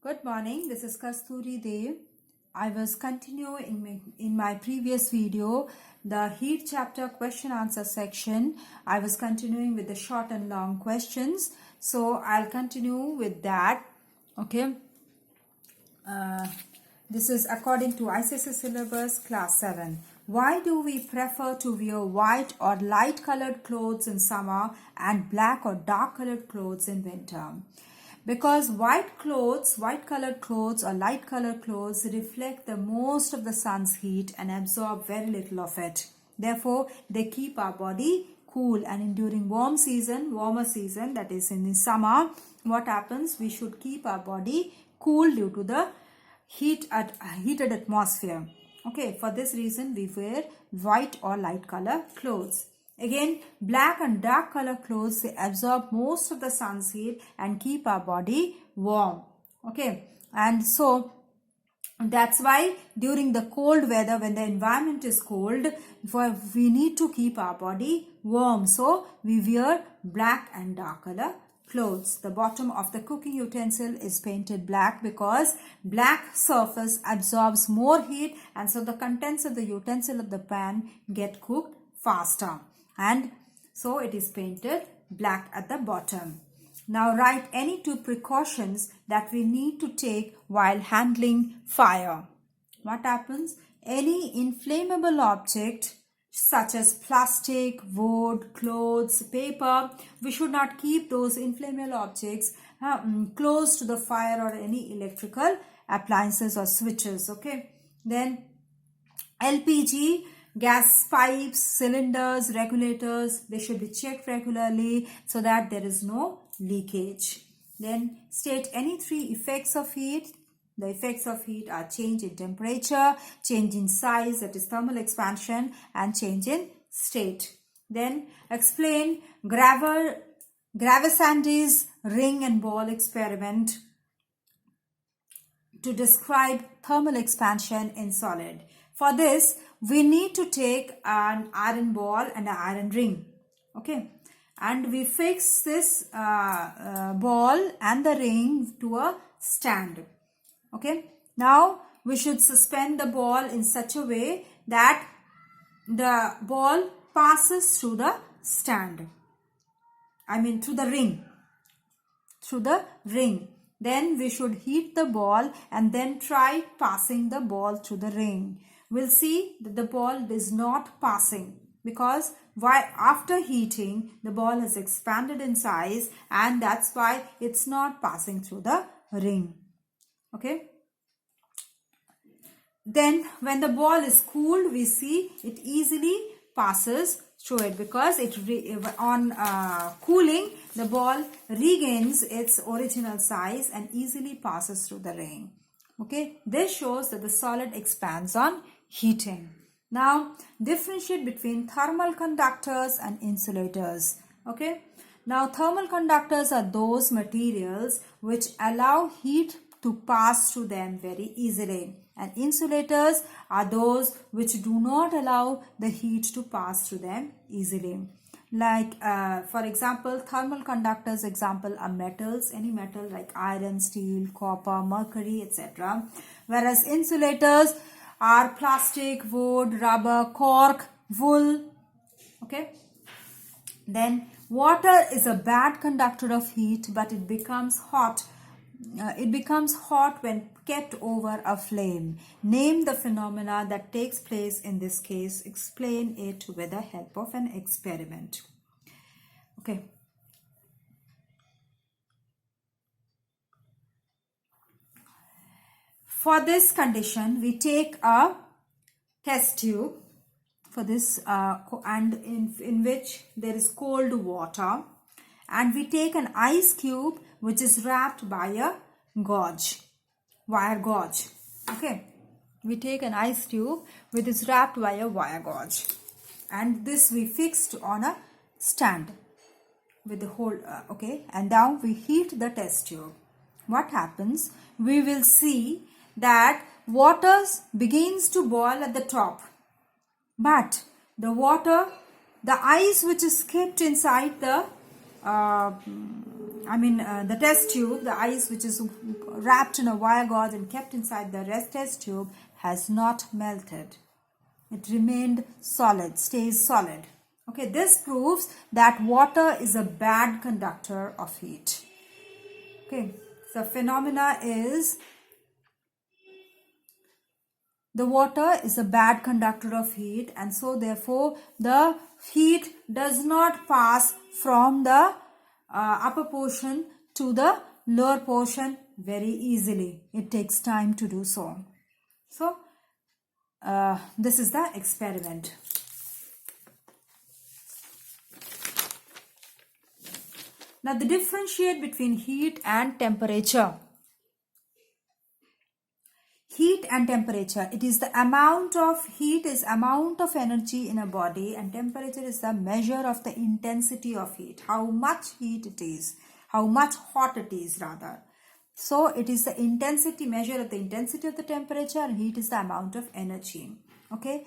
Good morning, this is Kasturi Dev. I was continuing in my previous video the heat chapter question answer section. I was continuing with the short and long questions. So I'll continue with that. Okay. This is according to ICSE syllabus class 7. Why do we prefer to wear white or light colored clothes in summer and black or dark colored clothes in winter? Because white colored clothes or light colored clothes reflect the most of the sun's heat and absorb very little of it. Therefore, they keep our body cool, and during warmer season, that is in the summer, what happens? We should keep our body cool due to the heated atmosphere. Okay, for this reason we wear white or light color clothes. Again, black and dark color clothes, they absorb most of the sun's heat and keep our body warm. Okay, and so that's why during the cold weather, when the environment is cold, we need to keep our body warm. So we wear black and dark color clothes. The bottom of the cooking utensil is painted black because black surface absorbs more heat, and so the contents of the utensil of the pan get cooked faster. And so it is painted black at the bottom. Now write any 2 precautions that we need to take while handling fire. What happens? Any inflammable object such as plastic, wood, clothes, paper, we should not keep those inflammable objects close to the fire or any electrical appliances or switches. Okay. Then LPG, gas pipes, cylinders, regulators, they should be checked regularly so that there is no leakage. Then state any 3 effects of heat. The effects of heat are change in temperature, change in size, that is thermal expansion, and change in state. Then explain Gravisandi's ring and ball experiment to describe thermal expansion in solid. For this, we need to take an iron ball and an iron ring. Okay. And we fix this ball and the ring to a stand. Okay. Now, we should suspend the ball in such a way that the ball passes through the stand. Through the ring. Through the ring. Then we should heat the ball and then try passing the ball through the ring. We'll see that the ball is not passing because after heating, the ball has expanded in size, and that's why it's not passing through the ring. Okay. Then when the ball is cooled, we see it easily passes through it because on cooling, the ball regains its original size and easily passes through the ring. Okay. This shows that the solid expands on heating. Now, differentiate between thermal conductors and insulators. Okay. Now, thermal conductors are those materials which allow heat to pass through them very easily. And insulators are those which do not allow the heat to pass through them easily. Like, for example, thermal conductors example are metals, any metal like iron, steel, copper, mercury, etc. Whereas insulators are plastic, wood, rubber, cork, wool. Okay. Then water is a bad conductor of heat, but it becomes hot. It becomes hot when kept over a flame. Name the phenomena that takes place in this case. Explain it with the help of an experiment. Okay. For this condition, we take a test tube for this and in which there is cold water, and we take an ice cube which is wrapped by a wire gauze. Okay, we take an ice tube which is wrapped by a wire gauze, and this we fixed on a stand with the whole okay, and now we heat the test tube. What happens? We will see that water begins to boil at the top, but the ice which is kept inside the the test tube, the ice which is wrapped in a wire gauze and kept inside the test tube has not melted. It remained solid, stays solid. Okay, this proves that water is a bad conductor of heat. Okay, the phenomena is the water is a bad conductor of heat, and so therefore the heat does not pass from the upper portion to the lower portion very easily. It takes time to do so. So this is the experiment. Now the differentiate between heat and temperature. Heat and temperature. It is the amount of heat is amount of energy in a body, and temperature is the measure of the intensity of heat. How much heat it is, how much hot it is rather. So it is the intensity, measure of the intensity of the temperature, and heat is the amount of energy. Okay.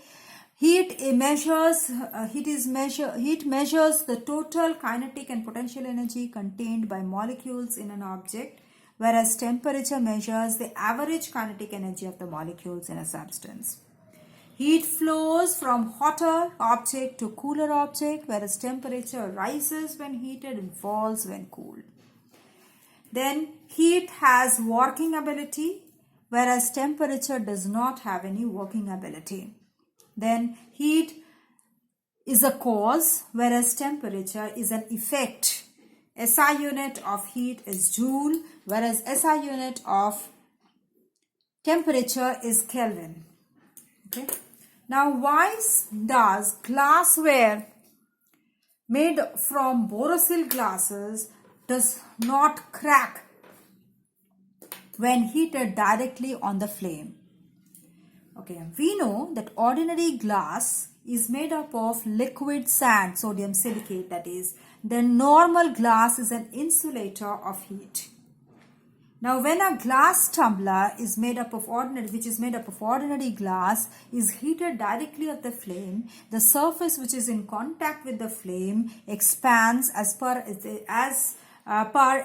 Heat measures the total kinetic and potential energy contained by molecules in an object, whereas temperature measures the average kinetic energy of the molecules in a substance. Heat flows from hotter object to cooler object, whereas temperature rises when heated and falls when cooled. Then heat has working ability, whereas temperature does not have any working ability. Then heat is a cause, whereas temperature is an effect. SI unit of heat is joule, whereas SI unit of temperature is Kelvin. Okay. Now, why does glassware made from borosilicate glasses does not crack when heated directly on the flame? Okay, we know that ordinary glass is made up of liquid sand, sodium silicate that is. Then normal glass is an insulator of heat. Now when a glass tumbler is made up of ordinary glass is heated directly at the flame, the surface which is in contact with the flame expands as per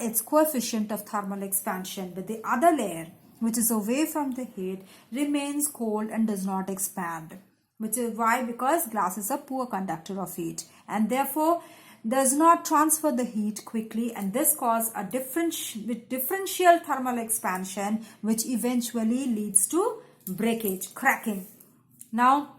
its coefficient of thermal expansion, but the other layer which is away from the heat remains cold and does not expand. Which is why? Because glass is a poor conductor of heat and therefore does not transfer the heat quickly, and this causes a differential thermal expansion which eventually leads to breakage, cracking. Now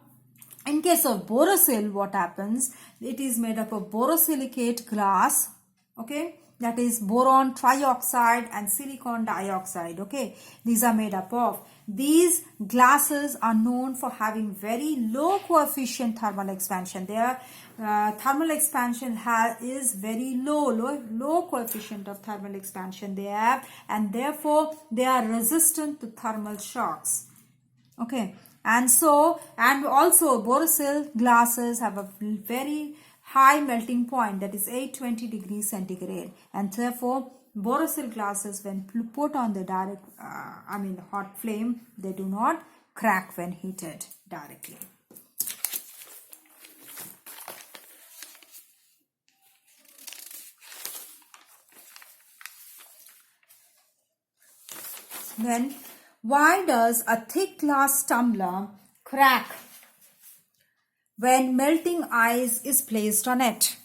in case of borosilicate, what happens? It is made up of borosilicate glass, okay, that is boron trioxide and silicon dioxide. Okay, these are made up of. These glasses are known for having very low coefficient thermal expansion. Their thermal expansion is very low coefficient of thermal expansion they have, and therefore they are resistant to thermal shocks. Okay, and also borosilicate glasses have a very high melting point, that is 820 degrees centigrade, and therefore borosilicate glasses when put on the hot flame, they do not crack when heated directly. Then why does a thick glass tumbler crack when melting ice is placed on it?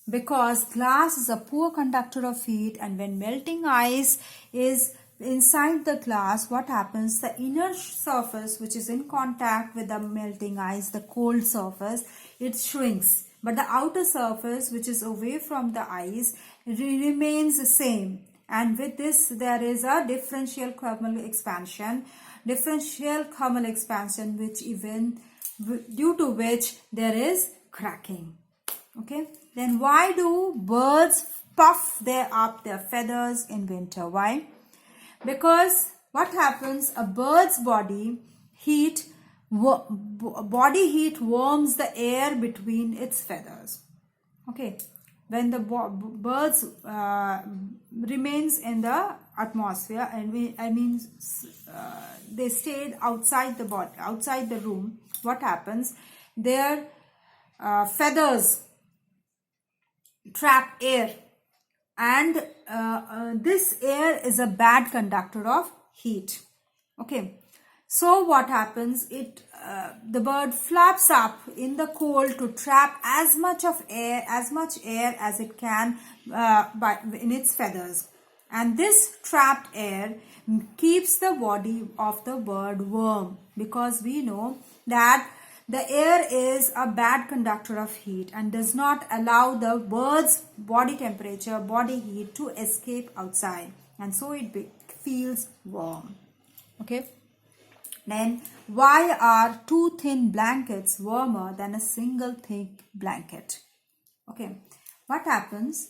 Because glass is a poor conductor of heat, and when melting ice is inside the glass, what happens? The inner surface which is in contact with the melting ice, the cold surface, it shrinks. But the outer surface which is away from the ice remains the same. And with this there is a differential thermal expansion which even due to which there is cracking. Okay, then why do birds puff up their feathers in winter? Why? Because what happens? A bird's body heat warms the air between its feathers. Okay, when the birds remains in the atmosphere, and they stayed outside the room, what happens? Their feathers trap air, and this air is a bad conductor of heat. Okay, so what happens, the bird flaps up in the cold to trap as much air as it can in its feathers, and this trapped air keeps the body of the bird warm, because we know that the air is a bad conductor of heat and does not allow the bird's body temperature, body heat to escape outside, and so it feels warm. Okay. Then, why are two thin blankets warmer than a single thick blanket? Okay. What happens?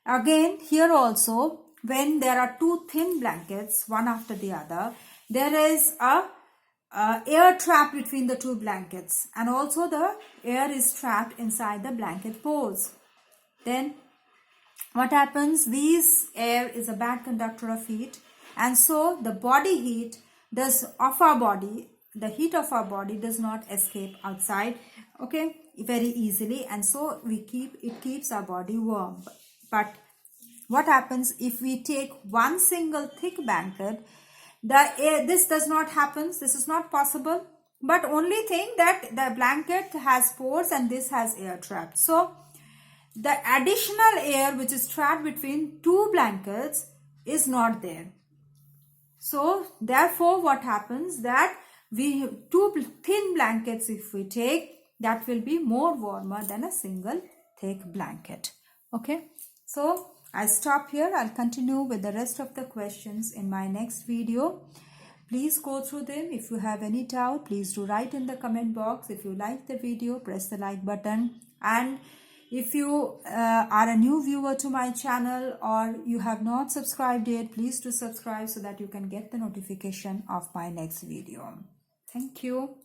Again, here also, when there are two thin blankets, one after the other, there is a air trapped between the two blankets, and also the air is trapped inside the blanket pores. Then what happens? This air is a bad conductor of heat, and so the body heat the heat of our body does not escape outside, okay, very easily, and so it keeps our body warm. But what happens if we take one single thick blanket? This does not happen. This is not possible. But only thing that the blanket has pores and this has air trapped. So the additional air which is trapped between two blankets is not there. So therefore what happens, that two thin blankets if we take, that will be more warmer than a single thick blanket. Okay. So I stop here. I'll continue with the rest of the questions in my next video. Please go through them. If you have any doubt, please do write in the comment box. If you like the video, press the like button. And if you are a new viewer to my channel or you have not subscribed yet, please do subscribe so that you can get the notification of my next video. Thank you.